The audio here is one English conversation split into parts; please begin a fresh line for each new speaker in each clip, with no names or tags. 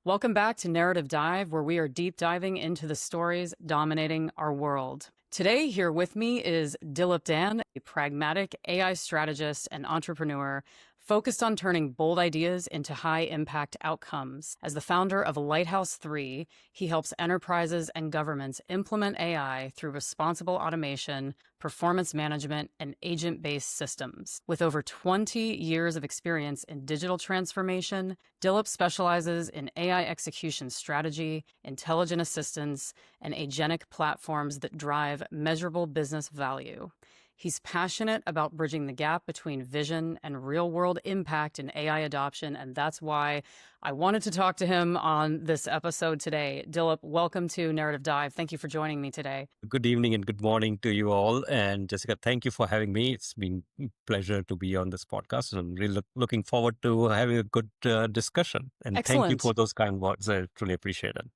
Welcome back to Narrative Dive, where we are deep diving into the stories dominating our world. Today, here with me is Dilip Dand, a pragmatic AI strategist and entrepreneur focused on turning bold ideas into high impact outcomes. As the founder of Lighthouse 3, he helps enterprises and governments implement AI through responsible automation, performance management, and agent based systems. With over 20 years of experience in digital transformation, Dilip specializes in AI execution strategy, intelligent assistance, and agentic platforms that drive measurable business value. He's passionate about bridging the gap between vision and real-world impact in AI adoption, and that's why I wanted to talk to him on this episode today. Dilip, welcome to Narrative Dive. Thank you for joining me today.
Good evening and good morning to you all. And Jessica, thank you for having me. It's been a pleasure to be on this podcast, and I'm really looking forward to having a good discussion. And thank you
Excellent.
for those kind words. I truly appreciate it.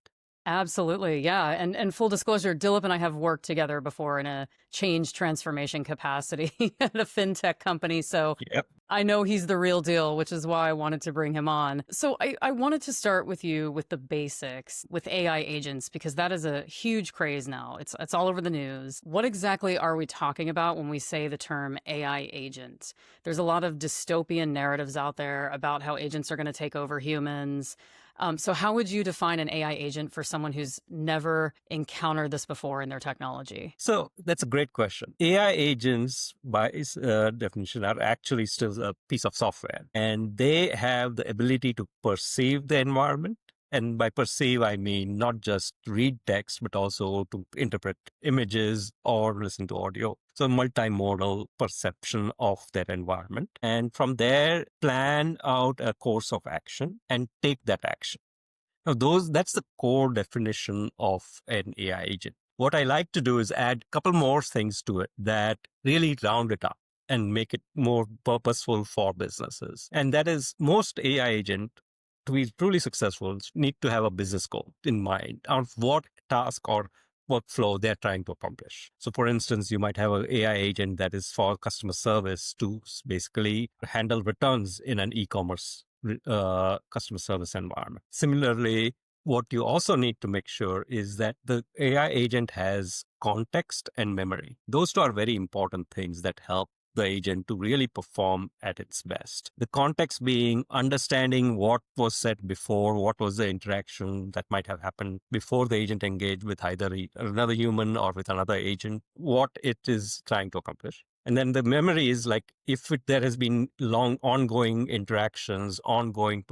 Absolutely. Yeah. And full disclosure, Dilip and I have worked together before in a change transformation capacity at a fintech company. So
Yep.
I know he's the real deal, which is why I wanted to bring him on. So I wanted to start with you with the basics with AI agents, because that is a huge craze now. It's all over the news. What exactly are we talking about when we say the term AI agent? There's a lot of dystopian narratives out there about how agents are going to take over humans. So how would you define an AI agent for someone who's never encountered this before in their technology?
So that's a great question. AI agents, by its definition, are actually still a piece of software, and they have the ability to perceive the environment. And by perceive, I mean not just read text, but also to interpret images or listen to audio. So multimodal perception of their environment. And from there, plan out a course of action and take that action. Now, that's the core definition of an AI agent. What I like to do is add a couple more things to it that really round it up and make it more purposeful for businesses. And that is, most AI agent, to be truly successful, need to have a business goal in mind of what task or workflow they're trying to accomplish. So for instance, you might have an AI agent that is for customer service to basically handle returns in an e-commerce customer service environment. Similarly, what you also need to make sure is that the AI agent has context and memory. Those two are very important things that help the agent to really perform at its best. The context being understanding what was said before, what was the interaction that might have happened before the agent engaged with either another human or with another agent, what it is trying to accomplish. And then the memory is like, if there has been long ongoing interactions, ongoing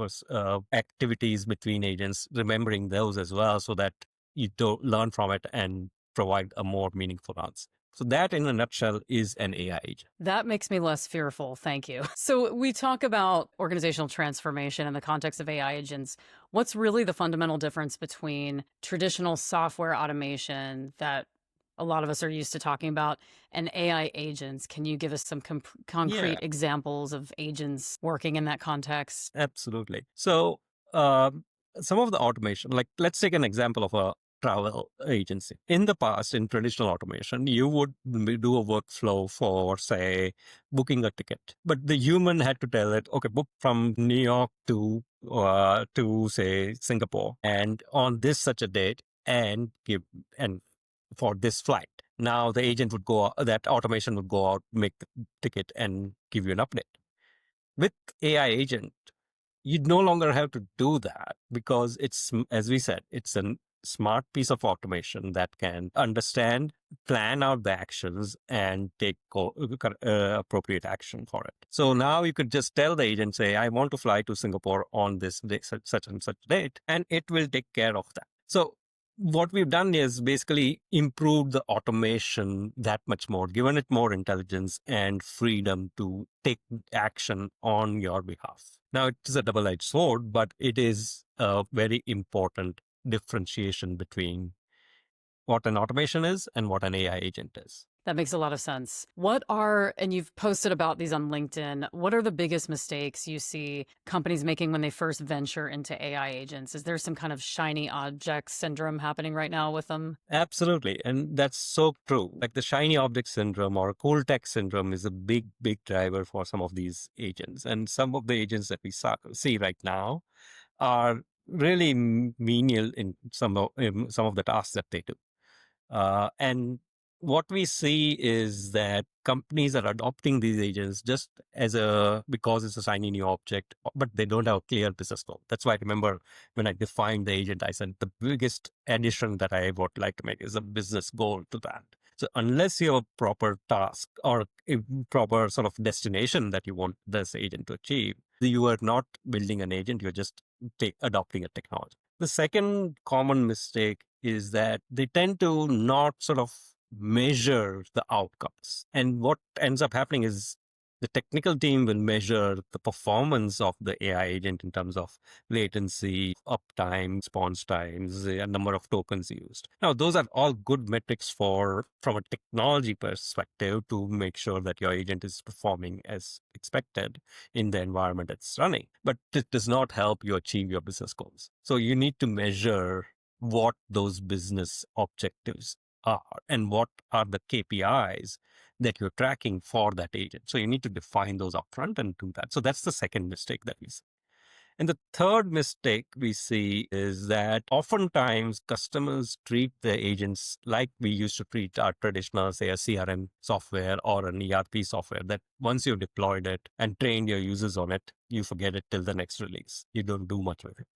activities between agents, remembering those as well so that you don't learn from it and provide a more meaningful answer. So that in a nutshell is an AI agent.
That makes me less fearful. Thank you. So we talk about organizational transformation in the context of AI agents. What's really the fundamental difference between traditional software automation that a lot of us are used to talking about and AI agents? Can you give us some concrete examples of agents working in that context?
Absolutely. So some of the automation, like let's take an example of a travel agency. In the past, in traditional automation, you would do a workflow for, say, booking a ticket. But the human had to tell it, okay, book from New York to say, Singapore, and on this such a date, and for this flight. Now the agent would go, that automation would go out, make the ticket, and give you an update. With AI agent, you no longer have to do that because it's, as we said, it's a smart piece of automation that can understand, plan out the actions, and take appropriate action for it. So now you could just tell the agent, say, I want to fly to Singapore on this day, such and such date, and it will take care of that. So what we've done is basically improved the automation that much more, given it more intelligence and freedom to take action on your behalf. Now, it is a double-edged sword, but it is a very important differentiation between what an automation is and what an AI agent is.
That makes a lot of sense. And you've posted about these on LinkedIn, what are the biggest mistakes you see companies making when they first venture into AI agents? Is there some kind of shiny object syndrome happening right now with them?
Absolutely. And that's so true. Like the shiny object syndrome or cool tech syndrome is a big, big driver for some of these agents. And some of the agents that we see right now are really menial in some of the tasks that they do. And what we see is that companies are adopting these agents just as because it's a shiny new object, but they don't have a clear business goal. That's why I remember when I defined the agent, I said the biggest addition that I would like to make is a business goal to that. So unless you have a proper task or a proper sort of destination that you want this agent to achieve, you are not building an agent, you're just adopting a technology. The second common mistake is that they tend to not sort of measure the outcomes. And what ends up happening is the technical team will measure the performance of the AI agent in terms of latency, uptime, response times, the number of tokens used. Now, those are all good metrics from a technology perspective to make sure that your agent is performing as expected in the environment it's running. But it does not help you achieve your business goals. So you need to measure what those business objectives are and what are the KPIs that you're tracking for that agent. So you need to define those upfront and do that. So that's the second mistake that we see. And the third mistake we see is that oftentimes customers treat the agents like we used to treat our traditional, say, a CRM software or an ERP software, that once you've deployed it and trained your users on it, you forget it till the next release. You don't do much with it.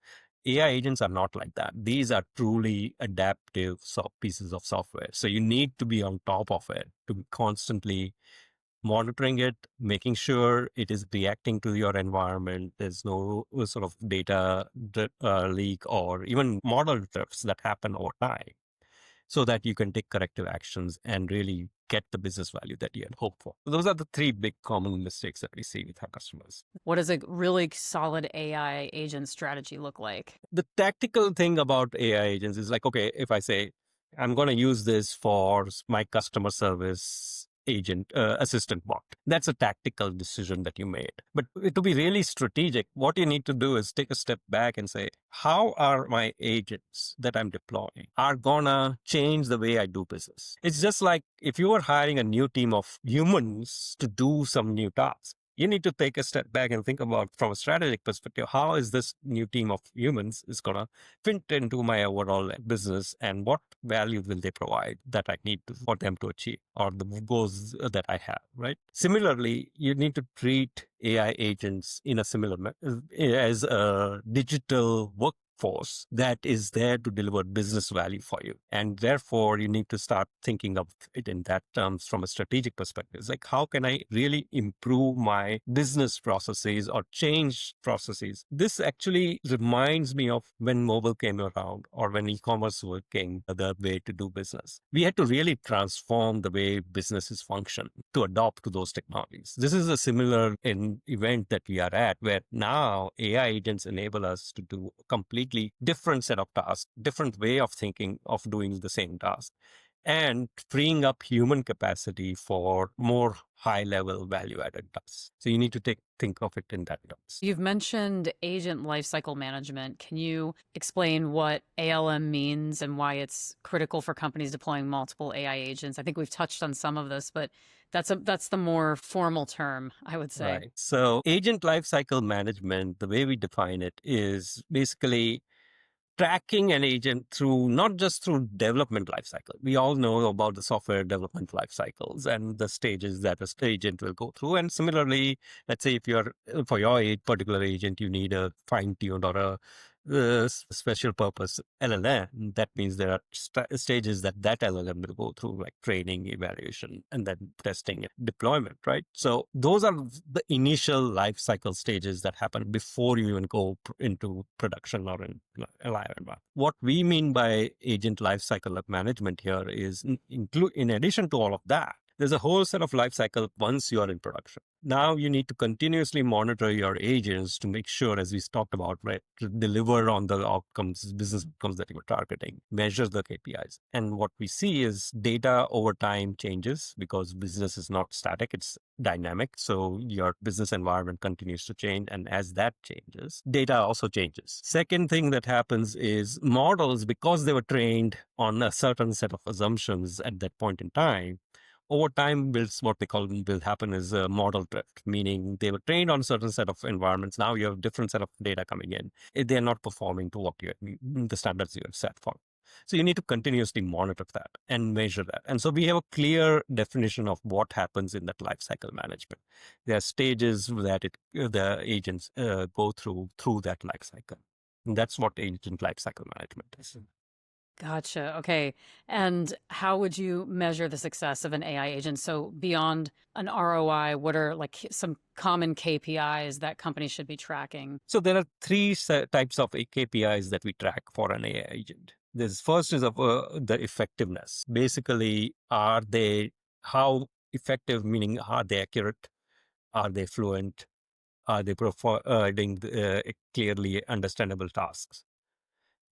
AI agents are not like that. These are truly adaptive pieces of software. So you need to be on top of it to be constantly monitoring it, making sure it is reacting to your environment. There's no sort of data leak or even model drifts that happen over time, so that you can take corrective actions and really get the business value that you had hoped for. So those are the three big common mistakes that we see with our customers.
What does a really solid AI agent strategy look like?
The tactical thing about AI agents is like, okay, if I say, I'm going to use this for my customer service agent assistant bot, that's a tactical decision that you made. But to be really strategic, what you need to do is take a step back and say, how are my agents that I'm deploying are gonna change the way I do business? It's just like if you are hiring a new team of humans to do some new tasks, you need to take a step back and think about, from a strategic perspective, how is this new team of humans is going to fit into my overall business, and what value will they provide that I need for them to achieve, or the goals that I have, right? Similarly, you need to treat AI agents in a similar as a digital workforce that is there to deliver business value for you. And therefore, you need to start thinking of it in that terms from a strategic perspective. It's like, how can I really improve my business processes or change processes? This actually reminds me of when mobile came around or when e-commerce came the way to do business. We had to really transform the way businesses function to adopt to those technologies. This is a similar event that we are at, where now AI agents enable us to do a completely different set of tasks, different way of thinking of doing the same task, and freeing up human capacity for more high-level value-added tasks. So you need to think of it in that terms.
You've mentioned agent lifecycle management. Can you explain what ALM means and why it's critical for companies deploying multiple AI agents? I think we've touched on some of this, but that's the more formal term, I would say.
Right. So agent lifecycle management, the way we define it, is basically tracking an agent through, not just through development lifecycle. We all know about the software development lifecycles and the stages that a agent will go through. And similarly, let's say if for your particular agent, you need a fine-tuned or a special purpose LLM, that means there are stages that LLM will go through, like training, evaluation, and then testing and deployment, right? So those are the initial life cycle stages that happen before you even go into production or in a live environment. What we mean by agent life cycle management here is in addition to all of that, there's a whole set of life cycle once you are in production. Now you need to continuously monitor your agents to make sure, as we talked about, right, to deliver on the outcomes, business outcomes that you were targeting, measure the KPIs. And what we see is data over time changes because business is not static, it's dynamic. So your business environment continues to change. And as that changes, data also changes. Second thing that happens is models, because they were trained on a certain set of assumptions at that point in time, over time, what they call will happen is a model drift, meaning they were trained on a certain set of environments. Now you have different set of data coming in. They're not performing to what the standards you have set for. So you need to continuously monitor that and measure that. And so we have a clear definition of what happens in that life cycle management. There are stages that the agents go through that life cycle. And that's what agent life cycle management is.
Gotcha. Okay. And how would you measure the success of an AI agent? So beyond an ROI, what are like some common KPIs that companies should be tracking?
So there are three types of KPIs that we track for an AI agent. This first is of the effectiveness. Basically, how effective, meaning are they accurate? Are they fluent? Are they providing clearly understandable tasks?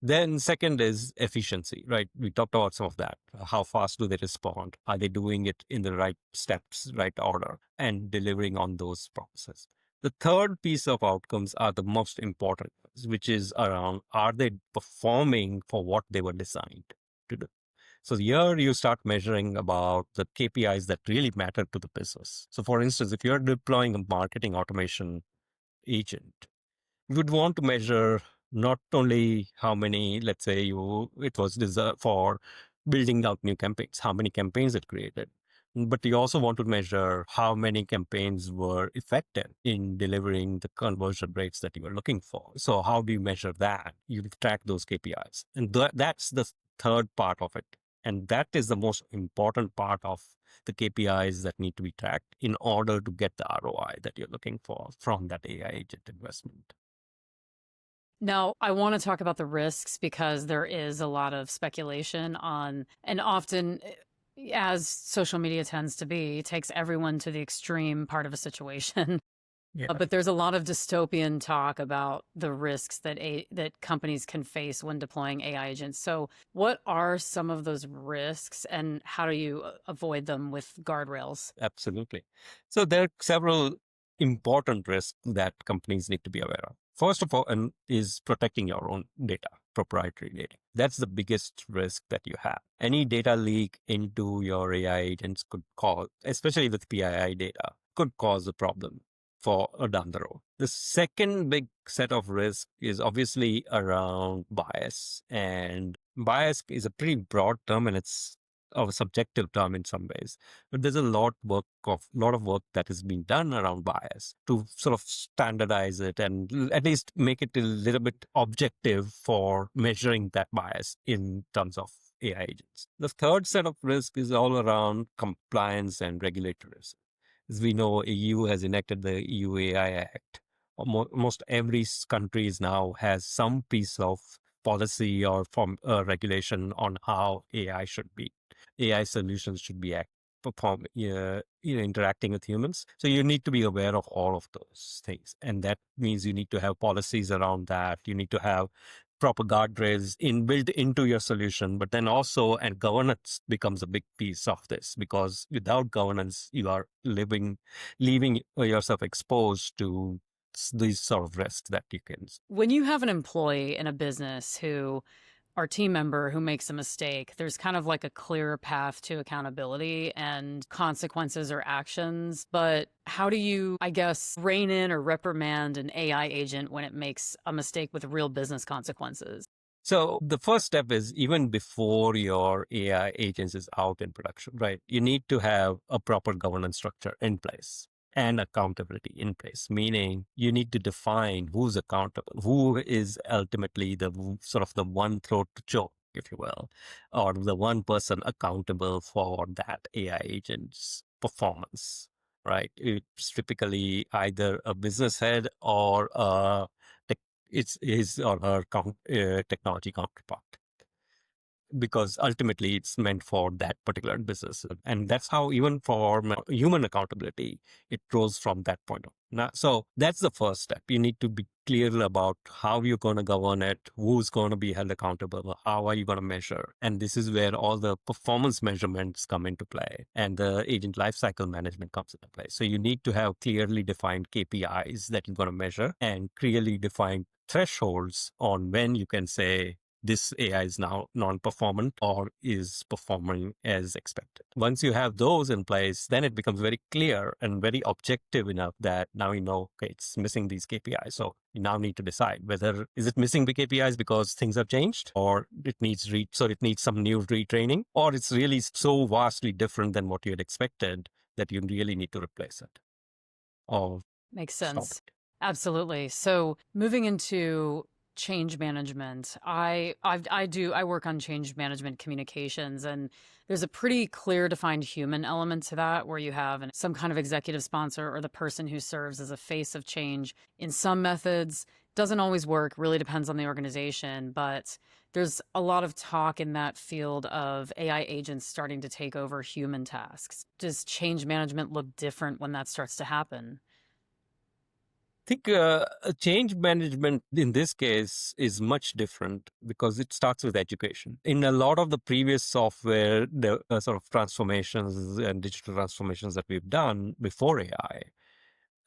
Then second is efficiency, right? We talked about some of that. How fast do they respond? Are they doing it in the right steps, right order, and delivering on those promises? The third piece of outcomes are the most important, which is around, are they performing for what they were designed to do? So here you start measuring about the KPIs that really matter to the business. So for instance, if you're deploying a marketing automation agent, you would want to measure not only how many, let's say it was designed for building out new campaigns, how many campaigns it created, but you also want to measure how many campaigns were effective in delivering the conversion rates that you were looking for. So how do you measure that? You track those KPIs. And that's the third part of it. And that is the most important part of the KPIs that need to be tracked in order to get the ROI that you're looking for from that AI agent investment.
Now, I want to talk about the risks because there is a lot of speculation on, and often, as social media tends to be, takes everyone to the extreme part of a situation.
Yeah.
But there's a lot of dystopian talk about the risks that that companies can face when deploying AI agents. So, what are some of those risks, and how do you avoid them with guardrails?
Absolutely. So there are several important risks that companies need to be aware of. First of all, is protecting your own data, proprietary data. That's the biggest risk that you have. Any data leak into your AI agents could cause, especially with PII data, could cause a problem for down the road. The second big set of risk is obviously around bias. And bias is a pretty broad term, and it's of a subjective term in some ways, but there's a lot of work that is being done around bias to sort of standardize it and at least make it a little bit objective for measuring that bias in terms of AI agents. The third set of risk is all around compliance and regulatory risk. As we know, EU has enacted the EU AI Act. Almost every country now has some piece of policy or regulation on how AI should be. AI solutions should be interacting with humans. So you need to be aware of all of those things. And that means you need to have policies around that. You need to have proper guardrails built into your solution, but then also, and governance becomes a big piece of this, because without governance, you are leaving yourself exposed to these sort of risks that you can.
When you have an employee in a business or team member who makes a mistake, there's kind of like a clear path to accountability and consequences or actions. But how do you, I guess, rein in or reprimand an AI agent when it makes a mistake with real business consequences?
So the first step is, even before your AI agents is out in production, right? You need to have a proper governance structure in place and accountability in place, meaning you need to define who's accountable, who is ultimately the sort of the one throat to choke, if you will, or the one person accountable for that AI agent's performance, right? It's typically either a business head or it's his or her technology counterpart, because ultimately it's meant for that particular business. And that's how, even for human accountability, it grows from that point on. Now, so that's the first step. You need to be clear about how you're going to govern it, who's going to be held accountable, how are you going to measure. And this is where all the performance measurements come into play and the agent lifecycle management comes into play. So you need to have clearly defined KPIs that you're going to measure and clearly defined thresholds on when you can say, this AI is now non-performant or is performing as expected. Once you have those in place, then it becomes very clear and very objective enough that now you know, okay, it's missing these KPIs. So you now need to decide whether is it missing the KPIs because things have changed, or it needs so it needs some new retraining, or it's really so vastly different than what you had expected that you really need to replace it or
Makes
stop
sense.
it.
Absolutely. So moving into change management, I work on change management communications, and there's a pretty clear defined human element to that, where you have some kind of executive sponsor or the person who serves as a face of change. In some methods, doesn't always work, really depends on the organization, but there's a lot of talk in that field of AI agents starting to take over human tasks. Does change management look different when that starts to happen?
I think change management in this case is much different because it starts with education. In a lot of the previous software, the sort of transformations and digital transformations that we've done before AI,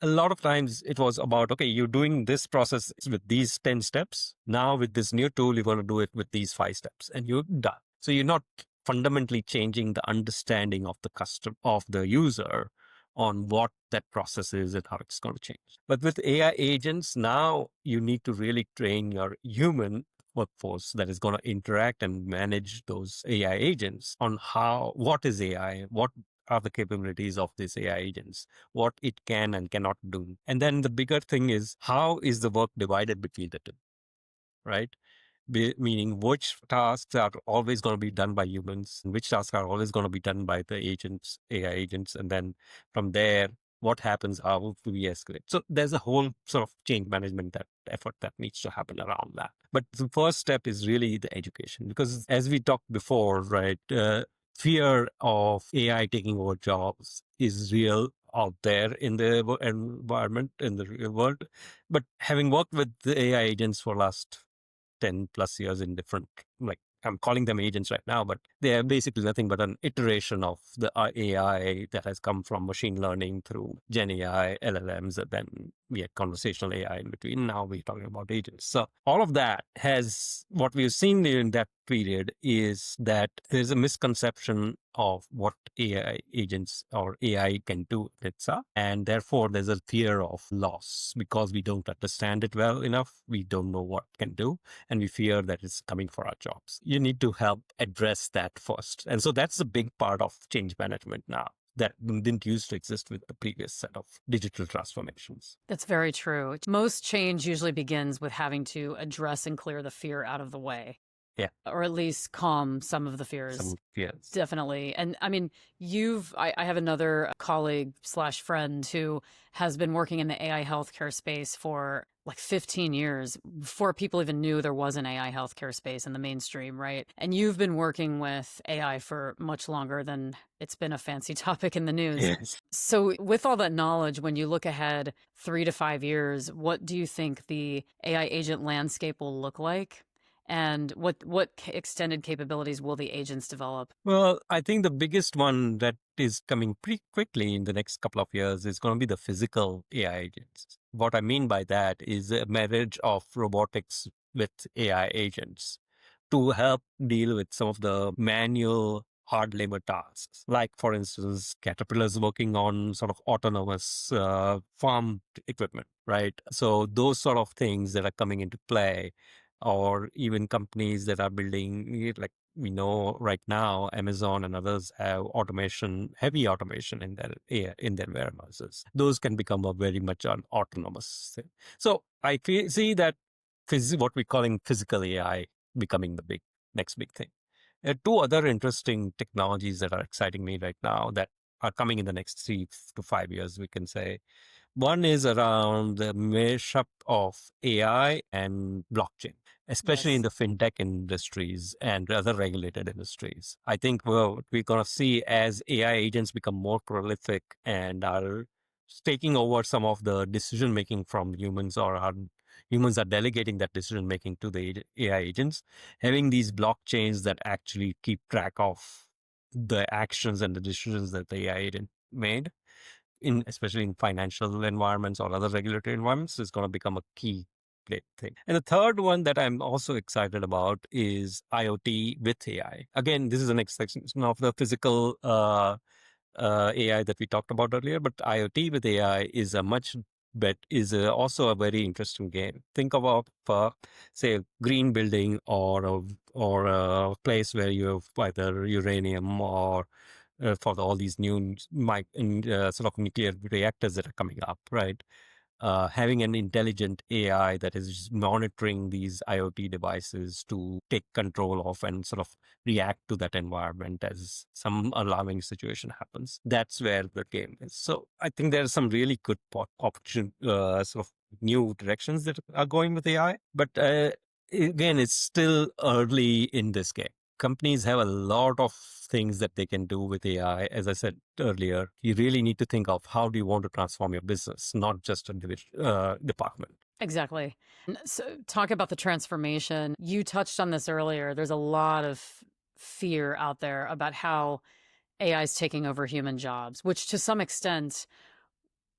a lot of times it was about, okay, you're doing this process with these 10 steps. Now with this new tool, you're going to do it with these 5 steps and you're done. So you're not fundamentally changing the understanding of the of the user on what that process is and how it's going to change. But with AI agents, now you need to really train your human workforce that is going to interact and manage those AI agents on what is AI, what are the capabilities of these AI agents, what it can and cannot do. And then the bigger thing is, how is the work divided between the two, right? Meaning which tasks are always going to be done by humans and which tasks are always going to be done by the agents, AI agents. And then from there, what happens, how do we escalate? So there's a whole sort of change management that effort that needs to happen around that. But the first step is really the education, because as we talked before, right, fear of AI taking over jobs is real out there in the environment, in the real world. But having worked with the AI agents for last 10 plus years in different, like I'm calling them agents right now, but they are basically nothing but an iteration of the AI that has come from machine learning through Gen AI, LLMs, and then we had conversational AI in between. Now we're talking about agents. So all of that has, what we've seen in that period is that there's a misconception of what AI agents or AI can do itself. And therefore, there's a fear of loss because we don't understand it well enough. We don't know what it can do, and we fear that it's coming for our jobs. You need to help address that first. And so that's a big part of change management now that didn't used to exist with the previous set of digital transformations.
That's very true. Most change usually begins with having to address and clear the fear out of the way,
Yeah,
or at least calm some of the fears.
some fears.
Definitely. And I mean, I have another colleague slash friend who has been working in the AI healthcare space for like 15 years before people even knew there was an AI healthcare space in the mainstream, right? And you've been working with AI for much longer than it's been a fancy topic in the news.
Yes.
So, with all that knowledge, when you look ahead 3 to 5 years, what do you think the AI agent landscape will look like? And what extended capabilities will the agents develop?
Well, I think the biggest one that is coming pretty quickly in the next couple of years is going to be the physical AI agents. What I mean by that is a marriage of robotics with AI agents to help deal with some of the manual hard labor tasks. Like, for instance, Caterpillar's working on sort of autonomous farm equipment, right? So those sort of things that are coming into play, or even companies that are building, like we know right now, Amazon and others have heavy automation in their warehouses. Those can become a very much an autonomous thing. So I see that what we're calling physical AI becoming the next big thing. Two other interesting technologies that are exciting me right now that are coming in the next 3 to 5 years, we can say. One is around the mashup of AI and blockchain, especially in
Yes.
the fintech industries and other regulated industries. I think we're going to see as AI agents become more prolific and are taking over some of the decision making from humans, or humans are delegating that decision making to the AI agents, having these blockchains that actually keep track of the actions and the decisions that the AI agent made, especially in financial environments or other regulatory environments, is going to become a key thing. And the third one that I'm also excited about is IoT with AI. Again, this is an extension of the physical AI that we talked about earlier, but IoT with AI is a much bet is also a very interesting game. Think about, say, a green building or a place where you have either uranium or for all these new sort of nuclear reactors that are coming up, right? Having an intelligent AI that is monitoring these IoT devices to take control of and sort of react to that environment as some alarming situation happens. That's where the game is. So I think there are some really good opportunity, sort of new directions that are going with AI. But again, it's still early in this game. Companies have a lot of things that they can do with AI. As I said earlier, you really need to think of how do you want to transform your business, not just a department.
Exactly. So, talk about the transformation. You touched on this earlier. There's a lot of fear out there about how AI is taking over human jobs, which to some extent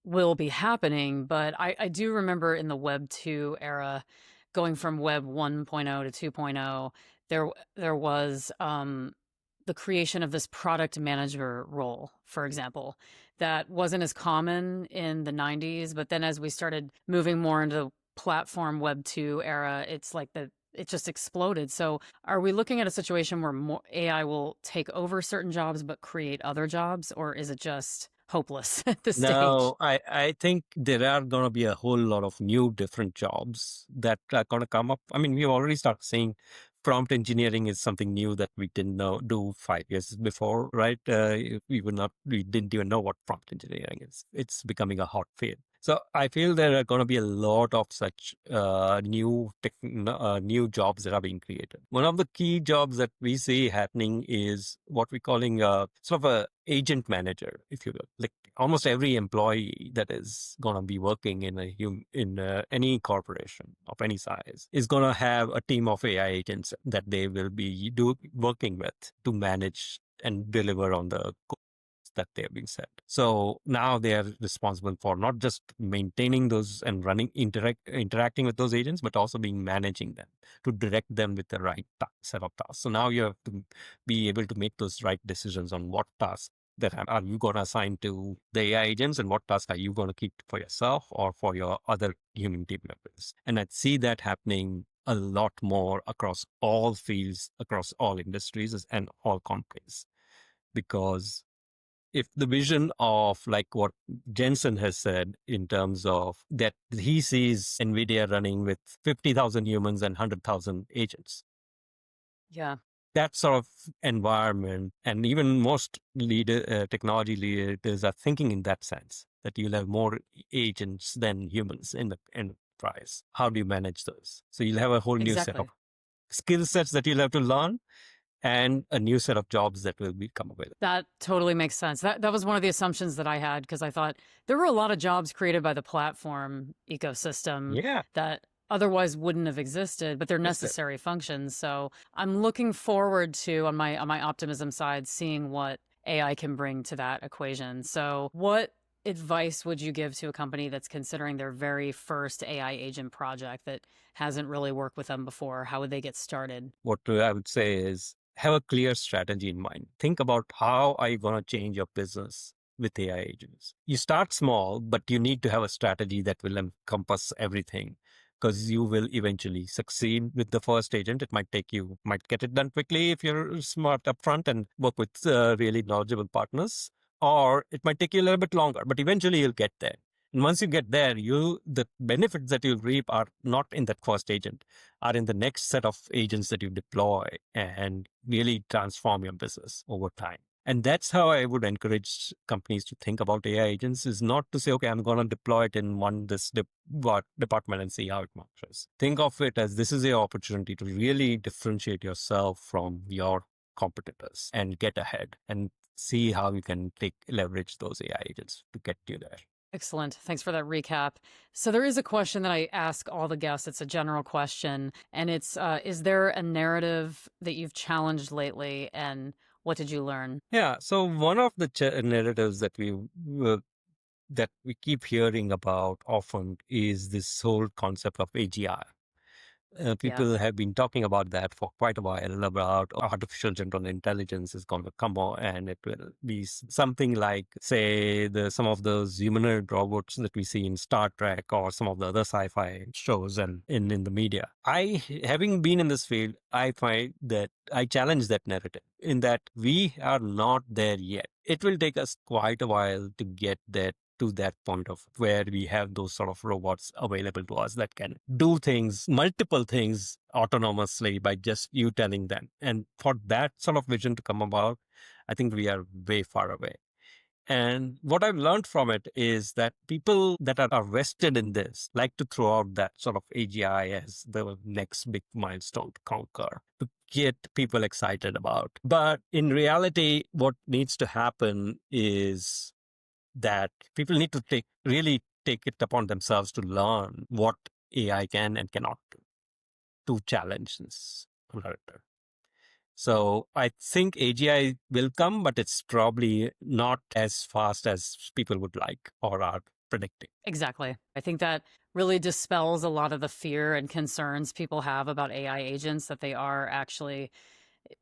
will be happening. But I do remember in the Web 2 era, going from Web 1.0 to 2.0, there was the creation of this product manager role, for example, that wasn't as common in the 90s. But then as we started moving more into the platform Web 2 era, it's like it just exploded. So are we looking at a situation where more AI will take over certain jobs but create other jobs, or is it just hopeless at this stage?
No, I think there are going to be a whole lot of new different jobs that are going to come up. I mean, we've already started seeing prompt engineering is something new that we didn't know do 5 years before, right? We didn't even know what prompt engineering is. It's becoming a hot field. So I feel there are going to be a lot of such new jobs that are being created. One of the key jobs that we see happening is what we're calling sort of a agent manager, if you will. Like almost every employee that is going to be working in any corporation of any size is going to have a team of AI agents that they will be working with to manage and deliver on the that they have been set. So now they are responsible for not just maintaining those and interacting with those agents, but also being managing them to direct them with the right set of tasks. So now you have to be able to make those right decisions on what tasks that are you going to assign to the AI agents and what tasks are you going to keep for yourself or for your other human team members. And I see that happening a lot more across all fields, across all industries and all companies. Because if the vision of like what Jensen has said in terms of that he sees NVIDIA running with 50,000 humans and 100,000 agents,
Yeah,
that sort of environment, and even most technology leaders are thinking in that sense, that you'll have more agents than humans in the enterprise. How do you manage those? So you'll have a whole new set of
exactly.
skill sets that you'll have to learn and a new set of jobs that will become available.
That totally makes sense. That was one of the assumptions that I had because I thought there were a lot of jobs created by the platform ecosystem
Yeah,
that otherwise wouldn't have existed, but they're
that's it.
necessary functions. So I'm looking forward to on my optimism side seeing what AI can bring to that equation. So what advice would you give to a company that's considering their very first AI agent project that hasn't really worked with them before? How would they get started?
What I would say is have a clear strategy in mind. Think about how are you going to change your business with AI agents. You start small, but you need to have a strategy that will encompass everything because you will eventually succeed with the first agent. It might get it done quickly if you're smart upfront and work with really knowledgeable partners, or it might take you a little bit longer, but eventually you'll get there. And once you get there, the benefits that you'll reap are not in that first agent, are in the next set of agents that you deploy and really transform your business over time. And that's how I would encourage companies to think about AI agents is not to say, okay, I'm going to deploy it in department and see how it marches. Think of it as this is your opportunity to really differentiate yourself from your competitors and get ahead and see how you can leverage those AI agents to get you there.
Excellent. Thanks for that recap. So there is a question that I ask all the guests. It's a general question, and it's is there a narrative that you've challenged lately, and what did you learn?
Yeah. So one of the narratives that we that we keep hearing about often is this whole concept of AGI.
Yeah.
People have been talking about that for quite a while, about artificial general intelligence is going to come on, and it will be something like, say, some of those humanoid robots that we see in Star Trek or some of the other sci-fi shows and in the media. Having been in this field, I find that I challenge that narrative in that we are not there yet. It will take us quite a while to get there, to that point of where we have those sort of robots available to us that can do things, multiple things autonomously by just you telling them. And for that sort of vision to come about, I think we are way far away. And what I've learned from it is that people that are vested in this like to throw out that sort of AGI as the next big milestone to conquer, to get people excited about. But in reality, what needs to happen is that people need to really take it upon themselves to learn what AI can and cannot do to challenge this narrative. So I think AGI will come, but it's probably not as fast as people would like or are predicting.
Exactly. I think that really dispels a lot of the fear and concerns people have about AI agents, that they are actually,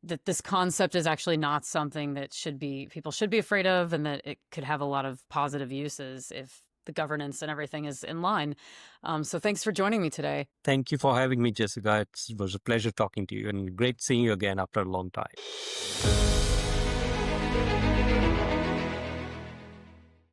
that this concept is actually not something that people should be afraid of, and that it could have a lot of positive uses if the governance and everything is in line. So thanks for joining me today.
Thank you for having me, Jessica. It was a pleasure talking to you and great seeing you again after a long time.